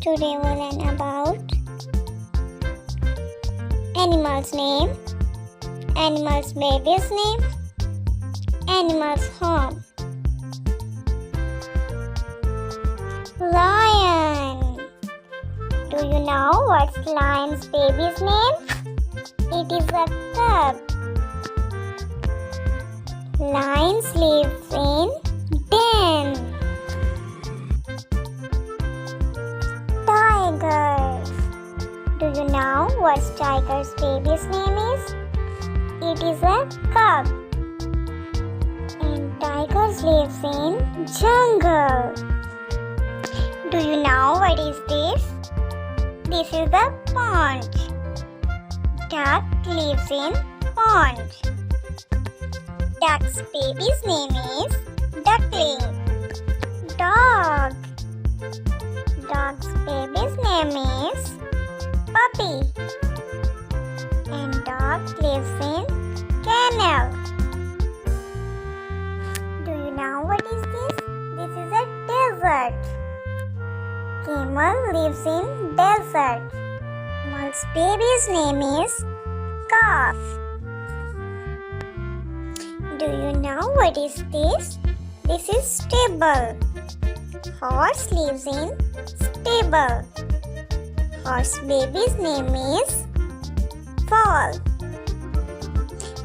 Today we'll learn about animals name, animals baby's name, animals home. Lion. Do you know what's lion's baby's name? It is a cub. Lions live in den. Tiger. Do you know what tiger's baby's name is? It is a cub. And tigers lives in jungle. Do you know what is this? This is a pond. Duck lives in pond. Duck's baby's name is duckling. Dog. Dog's baby's name is puppy. And dog lives in kennel. Do you know what is this? This is a desert. Camel lives in desert. Camel's baby's name is calf. Do you know what is this? This is stable. Horse lives in stable. Horse baby's name is foal.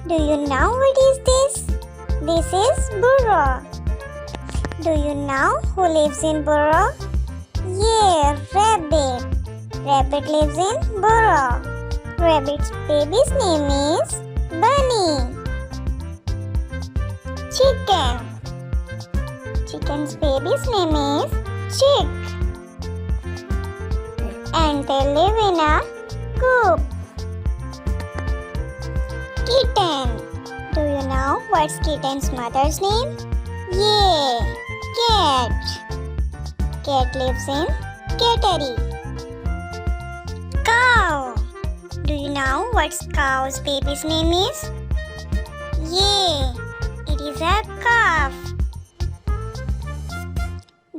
Do you know what is this? This is burro. Do you know who lives in burro? Yeah, rabbit. Rabbit lives in burrow. Rabbit's baby's name is bunny. Chicken. Chicken's baby's name is chick. And they live in a coop. Kitten. Do you know what's kitten's mother's name? Yeah, cat. Cat lives in cattery. Cow. Do you know what cow's baby's name is? Yeah, it is a calf.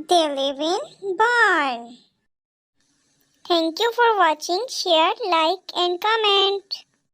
They live in barn. Thank you for watching. Share, like and comment.